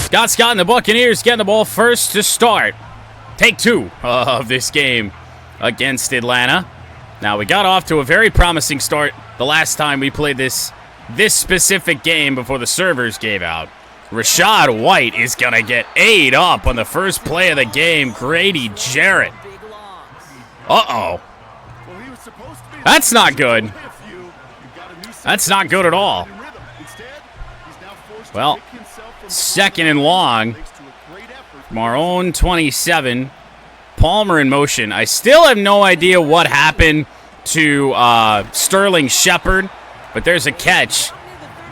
Scott and the Buccaneers getting the ball first to start. Take 2 of this game against Atlanta. Now, we got off to a very promising start the last time we played this specific game before the servers gave out. Rachaad White is going to get ate up on the first play of the game. Grady Jarrett. Uh-oh. That's not good. That's not good at all. Well, 2nd and long from our own 27. Palmer in motion. I still have no idea what happened to Sterling Shepard, but there's a catch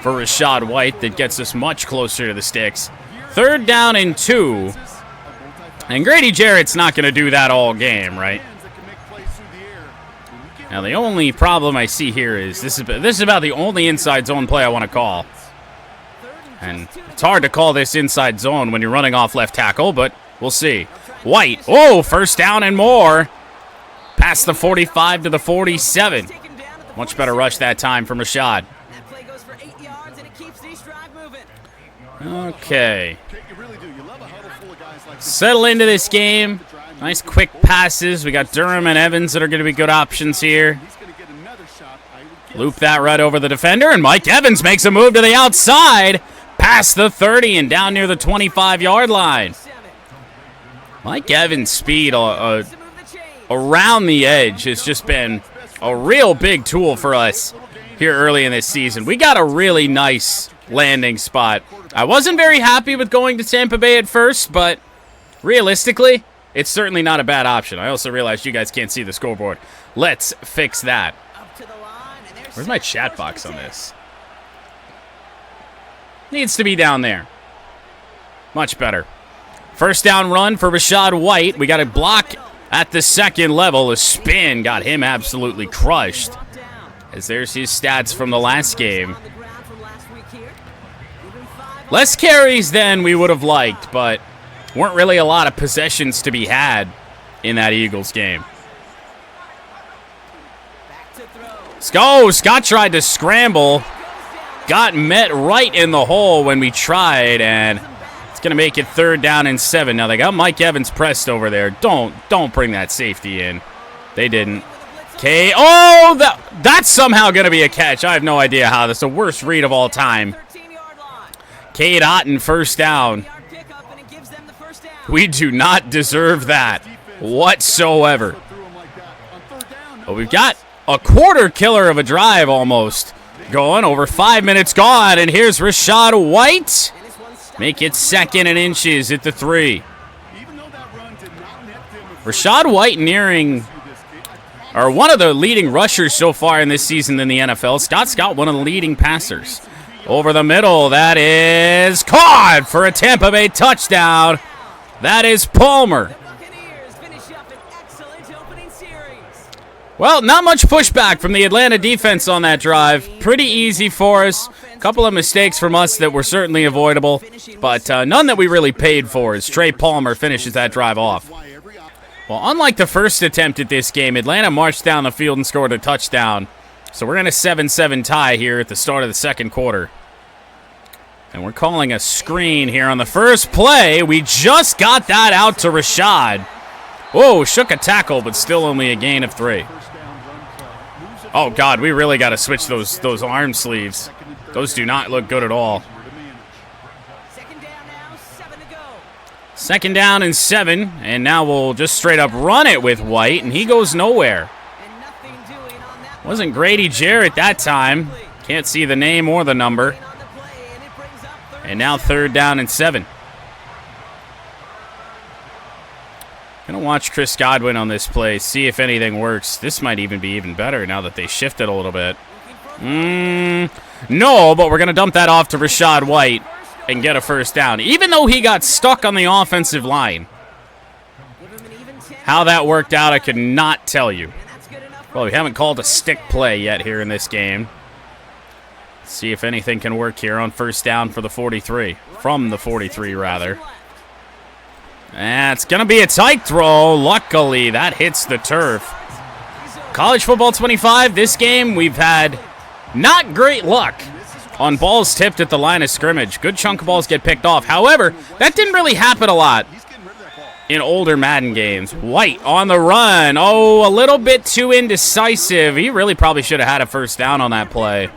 for Rachaad White that gets us much closer to the sticks. 3rd down and 2. And Grady Jarrett's not going to do that all game, right? Now, the only problem I see here is this is about the only inside zone play I want to call. And it's hard to call this inside zone when you're running off left tackle, but we'll see. White, oh, 1st down and more. Past the 45 to the 47. Much better rush that time from Rachaad. Okay. Settle into this game. Nice quick passes. We got Durham and Evans that are going to be good options here. Loop that right over the defender, and Mike Evans makes a move to the outside. Past the 30 and down near the 25-yard line. Mike Evans' speed around the edge has just been a real big tool for us here early in this season. We got a really nice landing spot. I wasn't very happy with going to Tampa Bay at first, but realistically, it's certainly not a bad option. I also realized you guys can't see the scoreboard. Let's fix that. Where's my chat box on this? Needs to be down there. Much better. 1st down run for Rachaad White. We got a block at the 2nd level. A spin got him absolutely crushed. As there's his stats from the last game. Less carries than we would have liked, but weren't really a lot of possessions to be had in that Eagles game. Let's go. Scott tried to scramble. Got met right in the hole when we tried, and it's going to make it 3rd down and 7. Now, they got Mike Evans pressed over there. Don't bring that safety in. They didn't. Okay. Oh, that's somehow going to be a catch. I have no idea how. That's the worst read of all time. Cade Otton, 1st down. We do not deserve that whatsoever. But we've got a quarter killer of a drive almost going. Over 5 minutes gone, and here's Rachaad White. Make it 2nd and inches at the 3. Rachaad White one of the leading rushers so far in this season in the NFL. Scott, one of the leading passers. Over the middle, that is caught for a Tampa Bay touchdown. That is Palmer. Well, not much pushback from the Atlanta defense on that drive. Pretty easy for us. A couple of mistakes from us that were certainly avoidable, but none that we really paid for as Trey Palmer finishes that drive off. Well, unlike the first attempt at this game, Atlanta marched down the field and scored a touchdown. So we're in a 7-7 tie here at the start of the 2nd quarter. And we're calling a screen here on the first play. We just got that out to Rachaad. Whoa, shook a tackle, but still only a gain of 3. Oh, God, we really got to switch those arm sleeves. Those do not look good at all. 2nd down and 7, and now we'll just straight up run it with White, and he goes nowhere. Wasn't Grady Jarrett that time. Can't see the name or the number. And now 3rd down and 7. Gonna watch Chris Godwin on this play, see if anything works. This might even be even better now that they shifted a little bit. No, but we're gonna dump that off to Rachaad White and get a 1st down, even though he got stuck on the offensive line. How that worked out, I could not tell you. Well, we haven't called a stick play yet here in this game. Let's see if anything can work here on 1st down for the 43. From the 43, rather. It's going to be a tight throw. Luckily, that hits the turf. College Football 25, this game, we've had not great luck on balls tipped at the line of scrimmage. Good chunk of balls get picked off. However, that didn't really happen a lot in older Madden games. White on the run. Oh, a little bit too indecisive. He really probably should have had a first down on that play.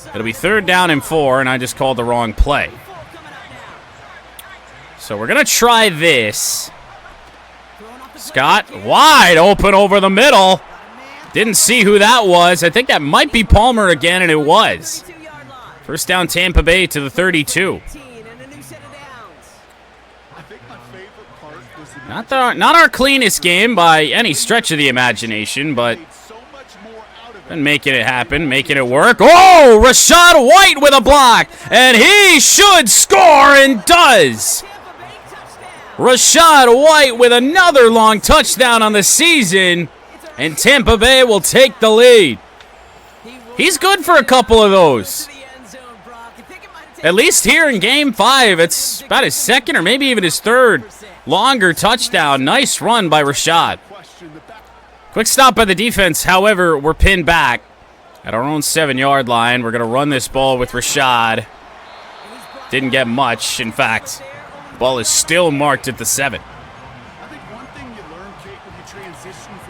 It'll be 3rd down and 4, and I just called the wrong play. So we're going to try this. Scott wide open over the middle. Didn't see who that was. I think that might be Palmer again, and it was. First down Tampa Bay to the 32. Not our cleanest game by any stretch of the imagination, but been making it happen, making it work. Oh, Rachaad White with a block, and he should score and does. Rachaad White with another long touchdown on the season, and Tampa Bay will take the lead. He's good for a couple of those. At least here in Game 5, it's about his 2nd or maybe even his 3rd longer touchdown. Nice run by Rachaad. Quick stop by the defense. However, we're pinned back at our own 7-yard line. We're going to run this ball with Rachaad. Didn't get much. In fact, ball is still marked at the 7.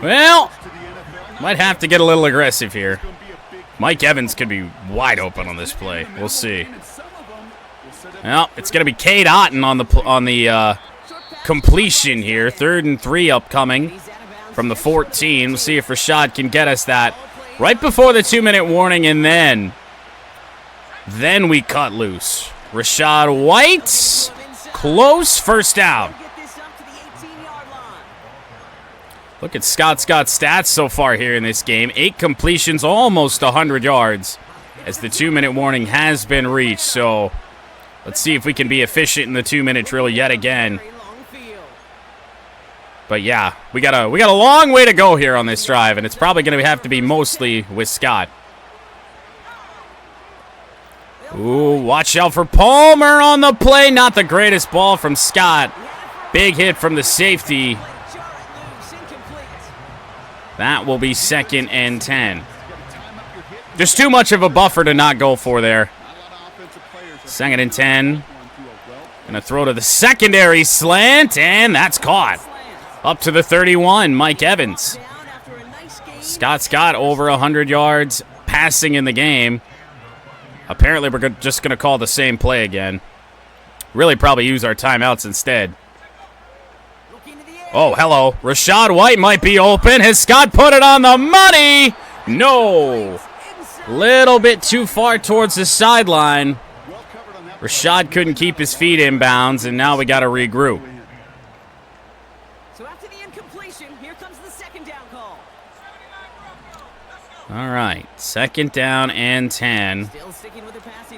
Well, might have to get a little aggressive here. Mike Evans could be wide open on this play. We'll see. Well, it's going to be Cade Otton on the completion here. 3rd and 3 upcoming from the 14. We'll see if Rachaad can get us that right before the 2-minute warning, and then we cut loose. Rachaad White, close, first down. Look at Scott's stats so far here in this game. 8 completions, almost 100 yards, as the 2-minute warning has been reached. So let's see if we can be efficient in the 2-minute drill yet again. But yeah, we got a long way to go here on this drive, and it's probably going to have to be mostly with Scott. Ooh, watch out for Palmer on the play. Not the greatest ball from Scott. Big hit from the safety. That will be 2nd and 10. There's too much of a buffer to not go for there. 2nd and 10. Gonna throw to the secondary slant, and that's caught. Up to the 31, Mike Evans. Scott's got over 100 yards passing in the game. Apparently, we're just going to call the same play again. Really probably use our timeouts instead. Oh, hello. Rachaad White might be open. Has Scott put it on the money? No. Little bit too far towards the sideline. Rachaad couldn't keep his feet in bounds, and now we got to regroup. All right, 2nd down and 10.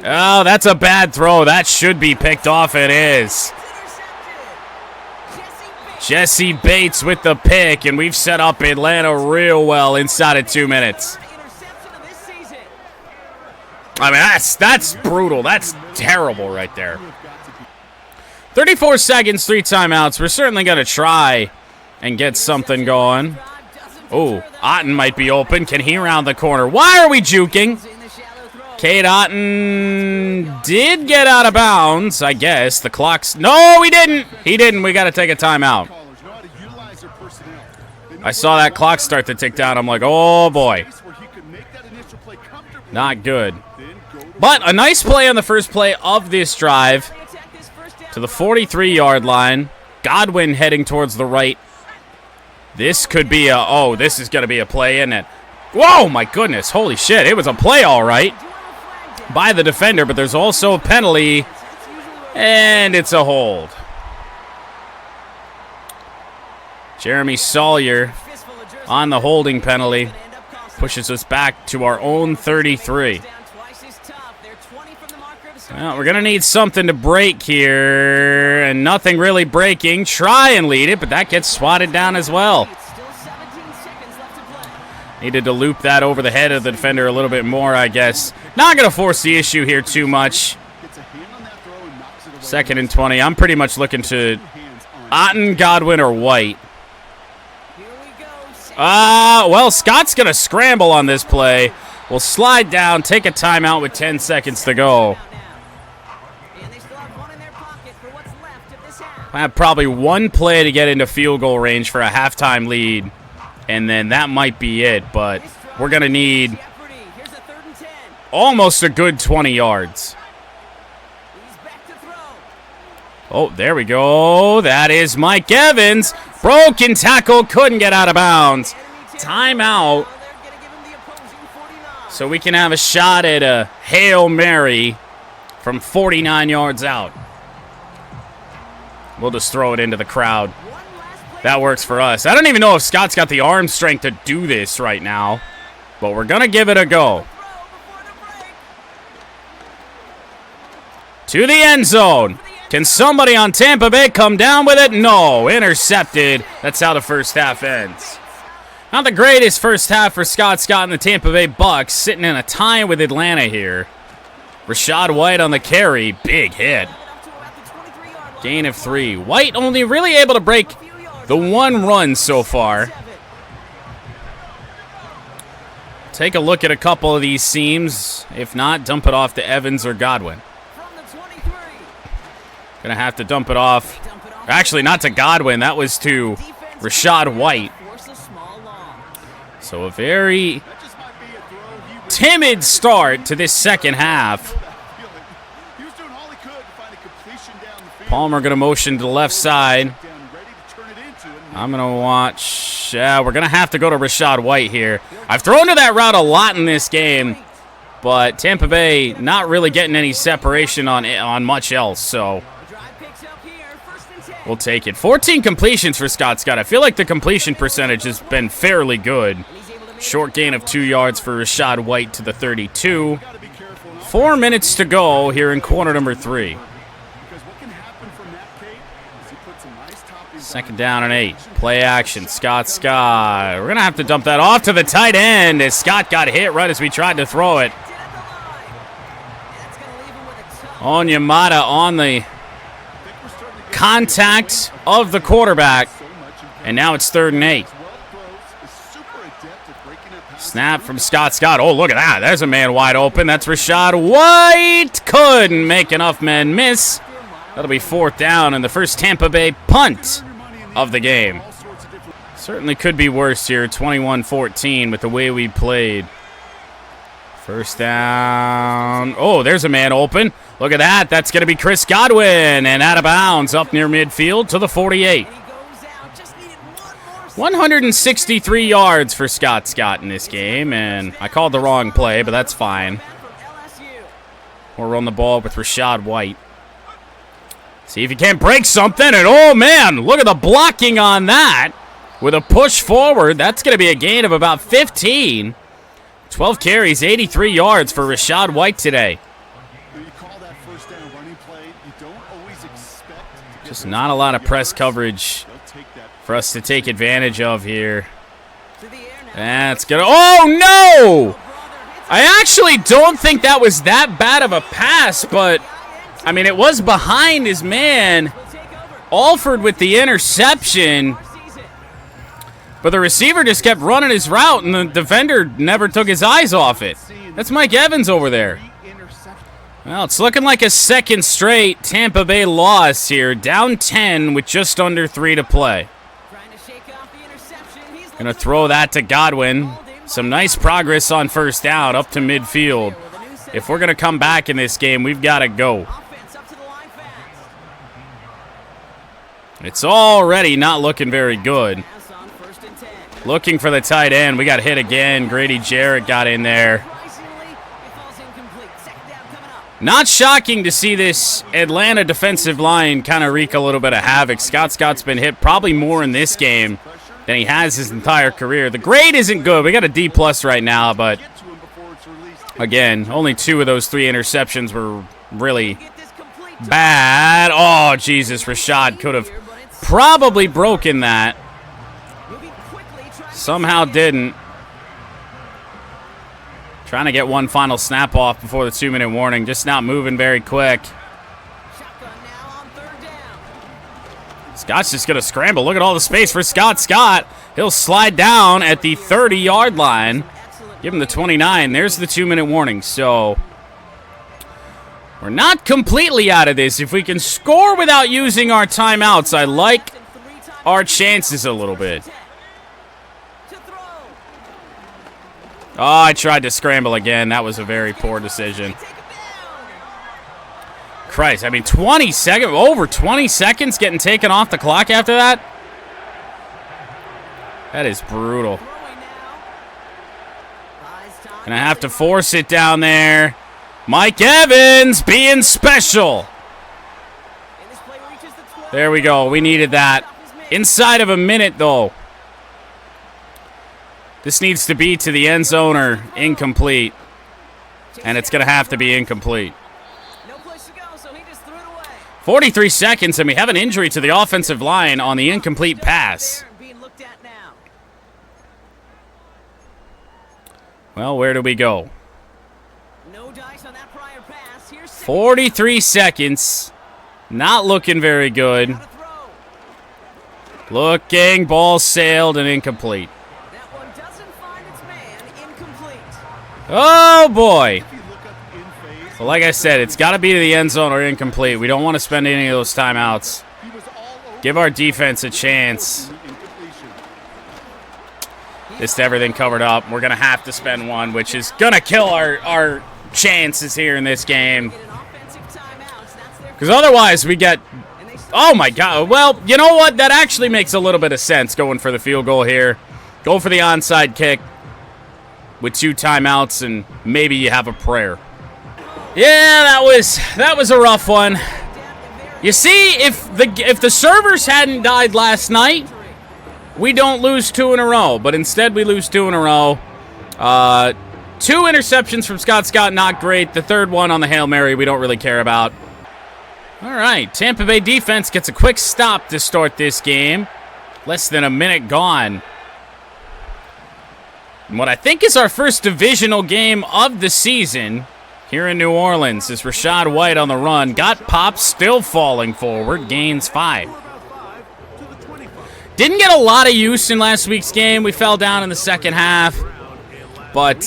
Oh, that's a bad throw. That should be picked off. It is. Jesse Bates with the pick, and we've set up Atlanta real well inside of 2 minutes. I mean, that's brutal. That's terrible right there. 34 seconds, 3 timeouts. We're certainly going to try and get something going. Oh, Otton might be open. Can he round the corner? Why are we juking? Cade Otton did get out of bounds, I guess. The clock's... No, he didn't. He didn't. We got to take a timeout. I saw that clock start to tick down. I'm like, oh, boy. Not good. But a nice play on the first play of this drive to the 43-yard line. Godwin heading towards the right. This could be a... Oh, this is going to be a play, isn't it? Whoa, my goodness. Holy shit. It was a play, all right, by the defender, but there's also a penalty, and it's a hold. Jeremy Sawyer on the holding penalty pushes us back to our own 33. Well, we're going to need something to break here, and nothing really breaking. Try and lead it, but that gets swatted down as well. Needed to loop that over the head of the defender a little bit more, I guess. Not going to force the issue here too much. 2nd and 20. I'm pretty much looking to Otton, Godwin, or White. Well, Scott's going to scramble on this play. will slide down, take a timeout with 10 seconds to go. I have probably one play to get into field goal range for a halftime lead, and then that might be it, but we're going to need almost a good 20 yards. Oh, there we go. That is Mike Evans. Broken tackle, couldn't get out of bounds. Timeout. So we can have a shot at a Hail Mary from 49 yards out. We'll just throw it into the crowd. That works for us. I don't even know if Scott's got the arm strength to do this right now, but we're going to give it a go. To the end zone. Can somebody on Tampa Bay come down with it? No, intercepted. That's how the first half ends. Not the greatest first half for Scott and the Tampa Bay Bucs, sitting in a tie with Atlanta here. Rachaad White on the carry, big hit. Gain of 3. White only really able to break the one run so far. Take a look at a couple of these seams. If not, dump it off to Evans or Godwin. Gonna have to dump it off. Actually, not to Godwin. That was to Rachaad White. So a very timid start to this second half. Palmer going to motion to the left side. I'm going to watch. Yeah, we're going to have to go to Rachaad White here. I've thrown to that route a lot in this game, but Tampa Bay not really getting any separation on much else, so we'll take it. 14 completions for Scott. I feel like the completion percentage has been fairly good. Short gain of 2 yards for Rachaad White to the 32. 4 minutes to go here in quarter number 3. Second down and 8. Play action. Scott. We're going to have to dump that off to the tight end as Scott got hit right as we tried to throw it. Onyemata on the contact of the quarterback. And now it's 3rd and 8. Snap from Scott. Oh, look at that. There's a man wide open. That's Rachaad White. Couldn't make enough men miss. That'll be 4th down and the first Tampa Bay punt of the game. Certainly could be worse here. 21-14 with the way we played. First down. Oh, there's a man open. Look at that. That's going to be Chris Godwin. And out of bounds up near midfield to the 48. 163 yards for Scott in this game. And I called the wrong play, but that's fine. We'll run the ball with Rachaad White. See if he can't break something. And, oh, man, look at the blocking on that. With a push forward, that's going to be a gain of about 15. 12 carries, 83 yards for Rachaad White today. Just not a lot of press coverage for us to take advantage of here. That's good. Oh, no! I actually don't think that was that bad of a pass, but, I mean, it was behind his man. Alford with the interception. But the receiver just kept running his route, and the defender never took his eyes off it. That's Mike Evans over there. Well, it's looking like a second straight Tampa Bay loss here. Down 10 with just under 3 to play. Gonna throw that to Godwin. Some nice progress on first down up to midfield. If we're gonna come back in this game, we've got to go. It's already not looking very good. Looking for the tight end. We got hit again. Grady Jarrett got in there. Not shocking to see this Atlanta defensive line kind of wreak a little bit of havoc. Scott's been hit probably more in this game than he has his entire career. The grade isn't good. We got a D+ right now, but again, only 2 of those 3 interceptions were really bad. Oh, Jesus. Rachaad could have probably broken that. Somehow didn't. Trying to get one final snap off before the 2-minute warning. Just not moving very quick. Scott's just going to scramble. Look at all the space for Scott. He'll slide down at the 30-yard line. Give him the 29. There's the 2-minute warning. So we're not completely out of this. If we can score without using our timeouts, I like our chances a little bit. Oh, I tried to scramble again. That was a very poor decision. Christ, I mean, over 20 seconds getting taken off the clock after that? That is brutal. Gonna have to force it down there. Mike Evans being special. There we go. We needed that. Inside of a minute, though. This needs to be to the end zone or incomplete. And it's going to have to be incomplete. 43 seconds, and we have an injury to the offensive line on the incomplete pass. Well, where do we go? 43 seconds. Not looking very good. Looking, ball sailed, and incomplete. Oh, boy. Well, like I said, it's got to be to the end zone or incomplete. We don't want to spend any of those timeouts. Give our defense a chance. Just everything covered up. We're going to have to spend one, which is going to kill our chances here in this game. Because otherwise we get... Oh, my God. Well, you know what? That actually makes a little bit of sense going for the field goal here. Go for the onside kick with 2 timeouts, and maybe you have a prayer. Yeah, that was a rough one. You see, if the servers hadn't died last night, we don't lose 2 in a row. But instead, we lose 2 in a row. 2 interceptions from Scott, not great. The third one on the Hail Mary, we don't really care about. All right, Tampa Bay defense gets a quick stop to start this game. Less than a minute gone. And what I think is our first divisional game of the season here in New Orleans is Rachaad White on the run. Got popped, still falling forward. Gains 5. Didn't get a lot of use in last week's game. We fell down in the second half. But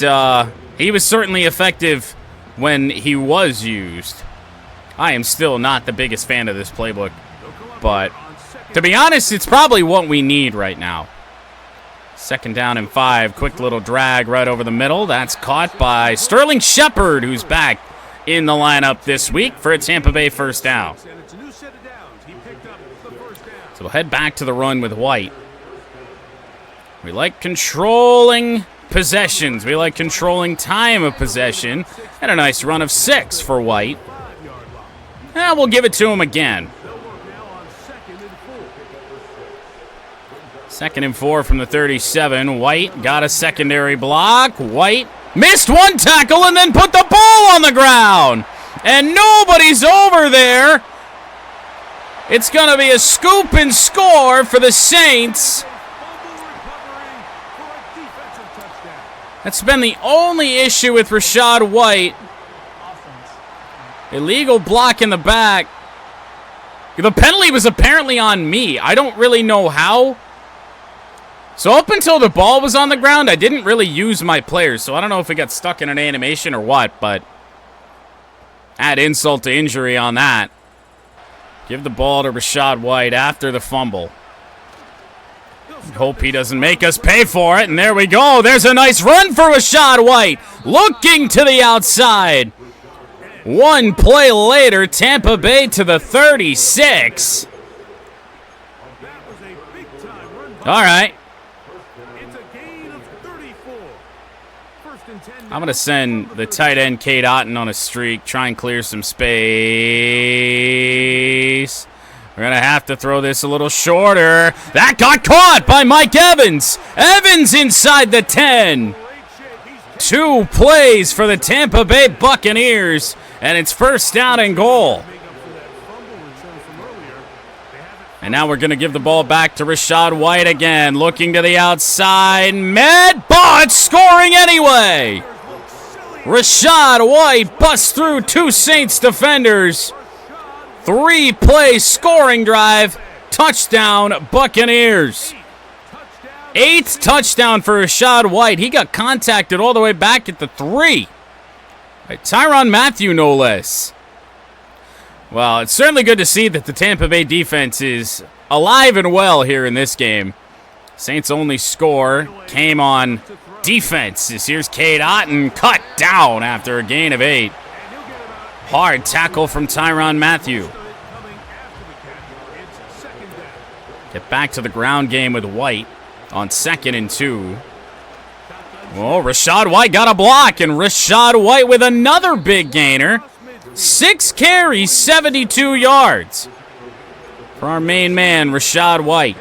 he was certainly effective when he was used. I am still not the biggest fan of this playbook. But to be honest, it's probably what we need right now. 2nd down and 5. Quick little drag right over the middle. That's caught by Sterling Shepard, who's back in the lineup this week for a Tampa Bay first down. So we'll head back to the run with White. We like controlling possessions. We like controlling time of possession. And a nice run of 6 for White. And we'll give it to him again. 2nd and 4 from the 37. White got a secondary block. White missed one tackle and then put the ball on the ground. And nobody's over there. It's going to be a scoop and score for the Saints. That's been the only issue with Rachaad White. Illegal block in the back. The penalty was apparently on me. I don't really know how. So up until the ball was on the ground, I didn't really use my players. So I don't know if it got stuck in an animation or what, but add insult to injury on that. Give the ball to Rachaad White after the fumble. Hope he doesn't make us pay for it. And there we go. There's a nice run for Rachaad White. Looking to the outside. One play later, Tampa Bay to the 36. All right. I'm going to send the tight end, Cade Otton, on a streak. Try and clear some space. We're going to have to throw this a little shorter. That got caught by Mike Evans. Evans inside the 10. 2 plays for the Tampa Bay Buccaneers. And it's first down and goal. And now we're going to give the ball back to Rachaad White again. Looking to the outside. But scoring anyway. Rachaad White busts through 2 Saints defenders. 3-play scoring drive. Touchdown, Buccaneers. 8th touchdown for Rachaad White. He got contacted all the way back at the 3. By Tyrann Mathieu, no less. Well, it's certainly good to see that the Tampa Bay defense is alive and well here in this game. Saints' only score came on defense. Here's Cade Otton cut down after a gain of 8. Hard tackle from Tyrann Mathieu. Get back to the ground game with White on 2nd and 2. Oh, Rachaad White got a block, and Rachaad White with another big gainer. 6 carries, 72 yards for our main man, Rachaad White.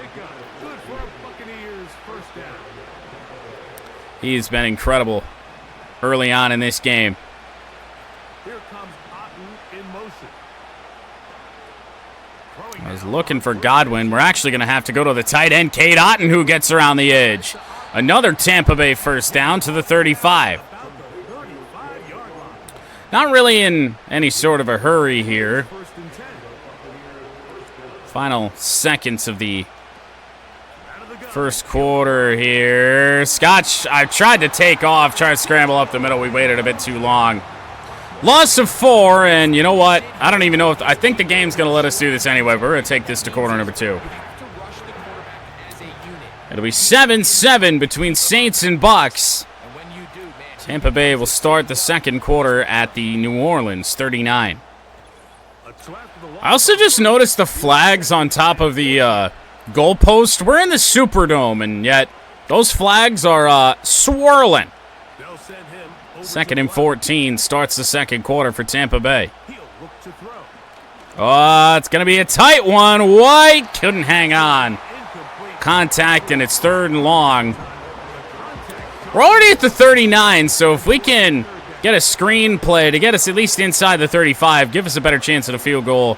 He's been incredible early on in this game. I was looking for Godwin. We're actually going to have to go to the tight end, Cade Otton, who gets around the edge. Another Tampa Bay first down to the 35. Not really in any sort of a hurry here. Final seconds of the first quarter here. Scott, I tried to take off, try to scramble up the middle. We waited a bit too long. Loss of 4, and you know what? I don't even know if... I think the game's going to let us do this anyway, but we're going to take this to quarter number 2. It'll be 7-7 between Saints and Bucs. Tampa Bay will start the second quarter at the New Orleans 39. I also just noticed the flags on top of the goalpost. We're in the Superdome, and yet those flags are swirling. 2nd and 14 starts the second quarter for Tampa Bay. Oh, it's going to be a tight one. White couldn't hang on. Contact, and it's 3rd and long. We're already at the 39, so if we can get a screenplay to get us at least inside the 35, give us a better chance at a field goal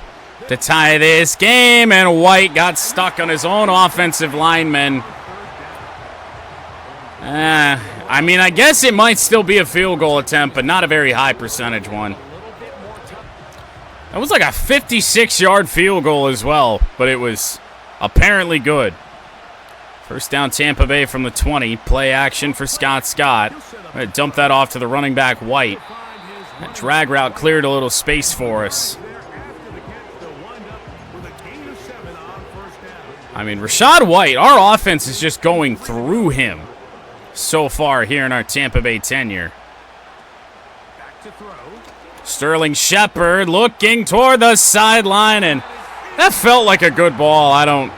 to tie this game. And White got stuck on his own offensive lineman. I mean, I guess it might still be a field goal attempt, but not a very high percentage one. That was like a 56-yard field goal as well, but it was apparently good. First down, Tampa Bay from the 20. Play action for Scott. I'm going to dump that off to the running back, White. That drag route cleared a little space for us. I mean, Rachaad White, our offense is just going through him so far here in our Tampa Bay tenure. Sterling Shepard looking toward the sideline, and that felt like a good ball. I don't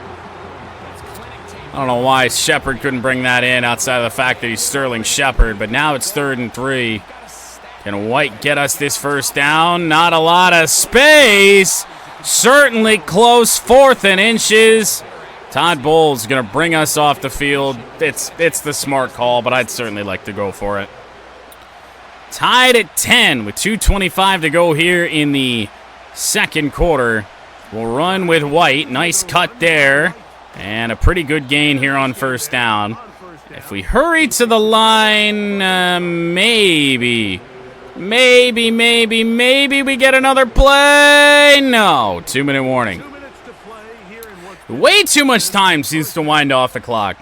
know why Shepard couldn't bring that in outside of the fact that he's Sterling Shepard, but now it's 3rd and 3. Can White get us this first down? Not a lot of space. Certainly close, 4th and inches. Todd Bowles going to bring us off the field. It's the smart call, but I'd certainly like to go for it. Tied at 10 with 2:25 to go here in the second quarter. We'll run with White. Nice cut there. And a pretty good gain here on first down. If we hurry to the line, maybe we get another play. No, 2-minute warning. Way too much time seems to wind off the clock.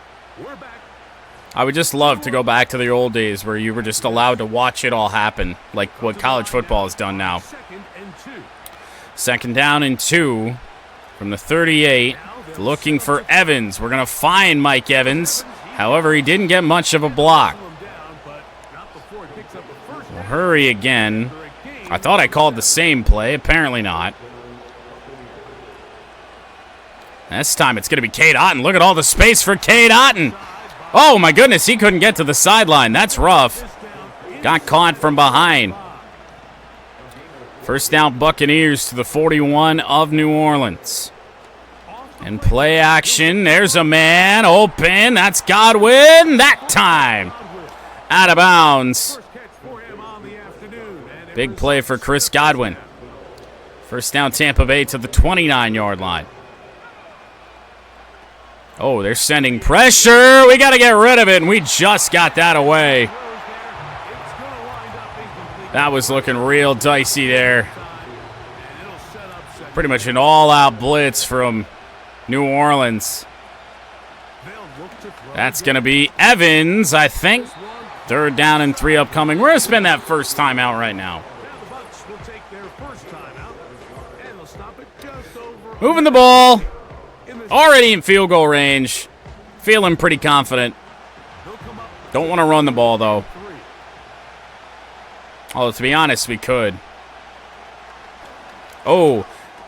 I would just love to go back to the old days where you were just allowed to watch it all happen, like what college football has done now. 2nd down and 2 from the 38. Looking for Evans. We're going to find Mike Evans. However, he didn't get much of a block. We'll hurry again. I thought I called the same play. Apparently not. This time it's going to be Cade Otton. Look at all the space for Cade Otton. Oh, my goodness. He couldn't get to the sideline. That's rough. Got caught from behind. First down, Buccaneers to the 41 of New Orleans. And play action. There's a man open. That's Godwin. That time. Out of bounds. Big play for Chris Godwin. First down, Tampa Bay to the 29-yard line. Oh, they're sending pressure. We got to get rid of it, and we just got that away. That was looking real dicey there. Pretty much an all-out blitz from New Orleans. That's going to be Evans, I think. 3rd down and 3 upcoming. We're going to spend that first timeout right now. Moving the ball. Already in field goal range. Feeling pretty confident. Don't want to run the ball, though. Although, to be honest, we could. Oh,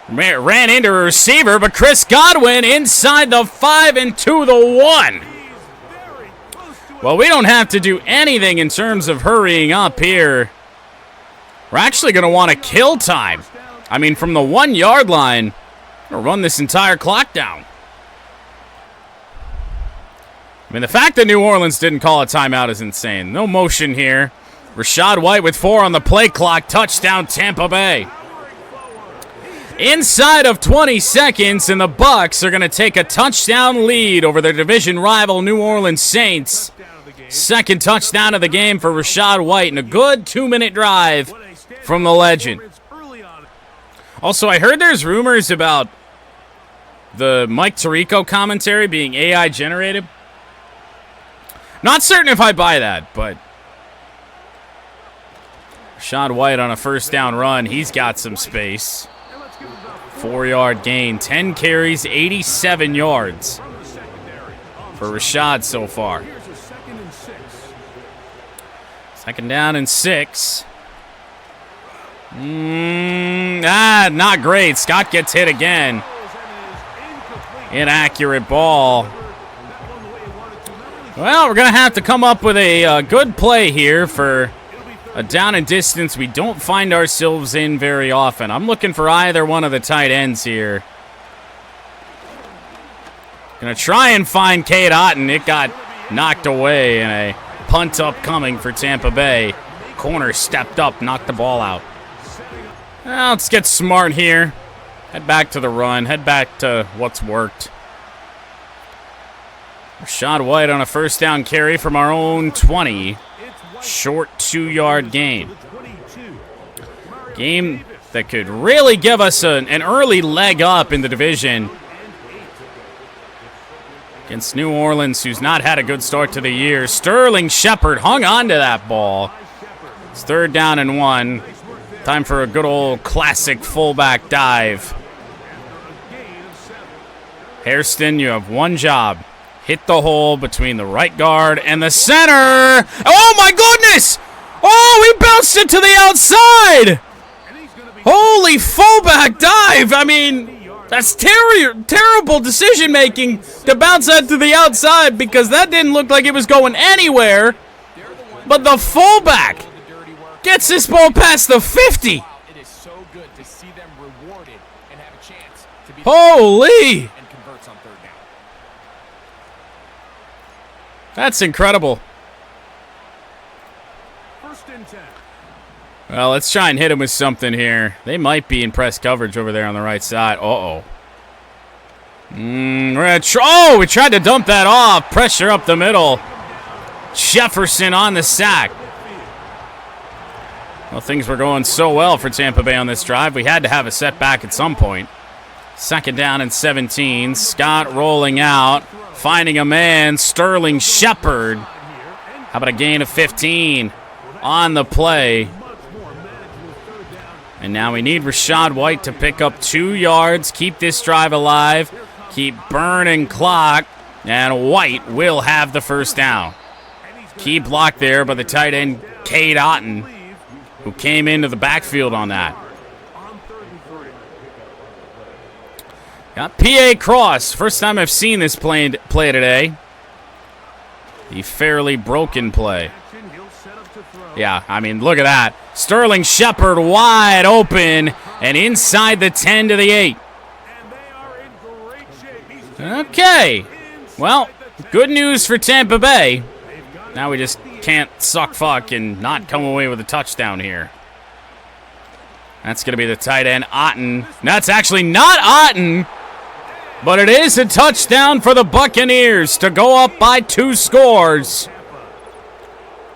ran into a receiver, but Chris Godwin inside the 5 and to the 1. Well, we don't have to do anything in terms of hurrying up here. We're actually going to want to kill time. I mean, from the 1 yard line, we're going to run this entire clock down. I mean, the fact that New Orleans didn't call a timeout is insane. No motion here. Rachaad White with 4 on the play clock. Touchdown, Tampa Bay. Inside of 20 seconds, and the Bucs are going to take a touchdown lead over their division rival New Orleans Saints. Second touchdown of the game for Rachaad White, and a good 2-minute drive from the legend. Also, I heard there's rumors about the Mike Tirico commentary being AI generated. Not certain if I buy that, but Rachaad White on a first down run. He's got some space. 4-yard gain. 10 carries, 87 yards for Rachaad so far. Second down and 6. Not great. Scott gets hit again. Inaccurate ball. Well, we're going to have to come up with a good play here for a down and distance we don't find ourselves in very often. I'm looking for either one of the tight ends here. Going to try and find Cade Otton. It got knocked away in a punt upcoming for Tampa Bay. Corner stepped up, knocked the ball out. Well, let's get smart here. Head back to the run. Head back to what's worked. Rachaad White on a first down carry from our own 20. Short 2-yard gain. Game that could really give us an early leg up in the division against New Orleans, who's not had a good start to the year. Sterling Shepard hung on to that ball. It's 3rd down and 1. Time for a good old classic fullback dive. Hairston, you have one job. Hit the hole between the right guard and the center. Oh, my goodness! Oh, he bounced it to the outside! Holy fullback dive! I mean, that's terrible decision-making to bounce that to the outside because that didn't look like it was going anywhere. But the fullback gets this ball past the 50. Holy! That's incredible. Well, let's try and hit him with something here. They might be in press coverage over there on the right side. Uh-oh. We're gonna we tried to dump that off. Pressure up the middle. Jefferson on the sack. Well, things were going so well for Tampa Bay on this drive. We had to have a setback at some point. 2nd down and 17. Scott rolling out. Finding a man, Sterling Shepard. How about a gain of 15 on the play? And now we need Rachaad White to pick up 2 yards, keep this drive alive, keep burning clock, and White will have the first down. Key block there by the tight end, Cade Otton, who came into the backfield on that. Got PA cross. First time I've seen this play today. The fairly broken play. Yeah, I mean, look at that. Sterling Shepard wide open and inside the 10 to the 8. Okay. Well, good news for Tampa Bay. Now we just can't suck fuck and not come away with a touchdown here. That's going to be the tight end, Otton. That's actually not Otton. But it is a touchdown for the Buccaneers to go up by 2 scores.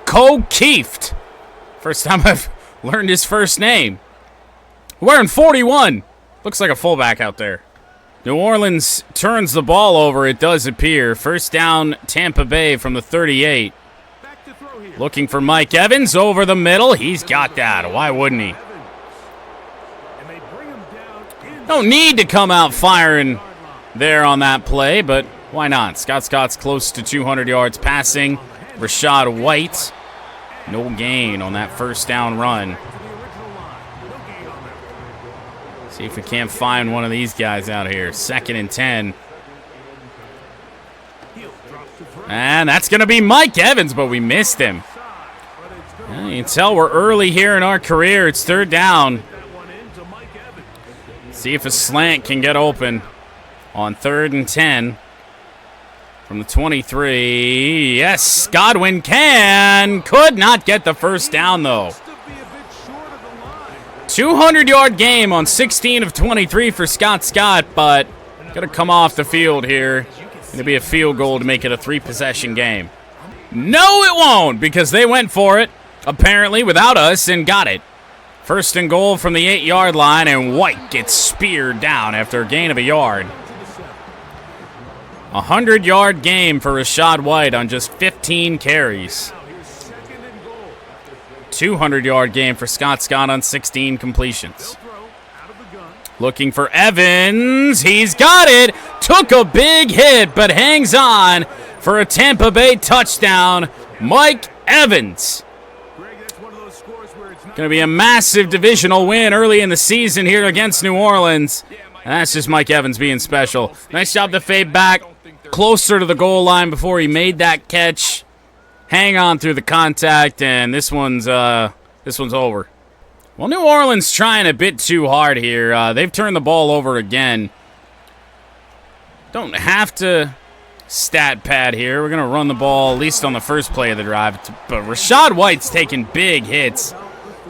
Keeft. First time I've learned his first name. Wearing 41. Looks like a fullback out there. New Orleans turns the ball over, it does appear. First down, Tampa Bay from the 38. Looking for Mike Evans over the middle. He's got that. Why wouldn't he? No need to come out firing there on that play, but why not? Scott's close to 200 yards passing. Rachaad White, no gain on that first down run. See if we can't find one of these guys out here. 2nd and 10. And that's going to be Mike Evans, but we missed him. You can tell we're early here in our career. It's 3rd down. See if a slant can get open on 3rd and 10. From the 23. Yes, Godwin can. Could not get the first down, though. 200-yard game on 16 of 23 for Scott, but going to come off the field here. Going to be a field goal to make it a 3-possession game. No, it won't, because they went for it, apparently, without us, and got it. 1st and goal from the 8-yard line, and White gets speared down after a gain of a yard. 100-yard game for Rachaad White on just 15 carries. 200-yard game for Scott on 16 completions. Looking for Evans. He's got it. Took a big hit, but hangs on for a Tampa Bay touchdown. Mike Evans. Going to be a massive divisional win early in the season here against New Orleans. And that's just Mike Evans being special. Nice job to fade back closer to the goal line before he made that catch. Hang on through the contact, and this one's over. Well, New Orleans trying a bit too hard here. They've turned the ball over again. Don't have to stat pad here. We're going to run the ball, at least on the first play of the drive. But Rachaad White's taking big hits,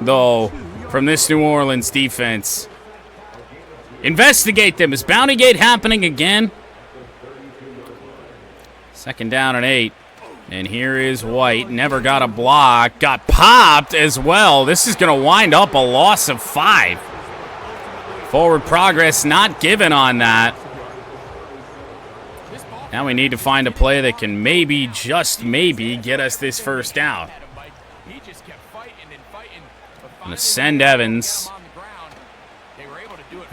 though, from this New Orleans defense. Investigate them. Is Bounty Gate happening again? 2nd down and 8. And here is White. Never got a block. Got popped as well. This is going to wind up a loss of 5. Forward progress not given on that. Now we need to find a play that can maybe, just maybe, get us this first down. Going to send Evans.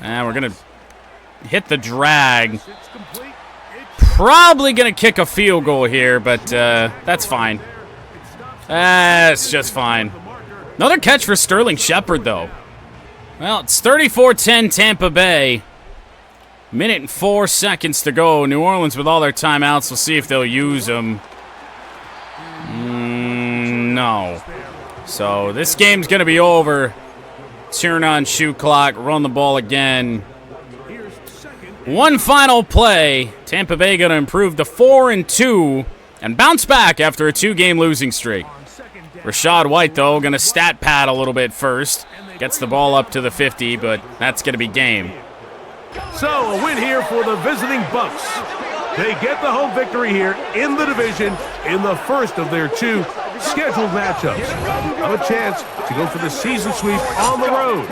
And we're going to hit the drag. Probably going to kick a field goal here, but that's fine. That's just fine. Another catch for Sterling Shepard, though. Well, it's 34-10 Tampa Bay. 1 minute and 4 seconds to go. New Orleans with all their timeouts. We'll see if they'll use them. No. So this game's going to be over. Turn on shoot clock. Run the ball again. One final play. Tampa Bay going to improve to 4-2 and bounce back after a 2-game losing streak. Rachaad White, though, going to stat pad a little bit first. Gets the ball up to the 50, but that's going to be game. So, a win here for the visiting Bucs. They get the home victory here in the division in the first of their 2 scheduled matchups. Have a chance to go for the season sweep on the road.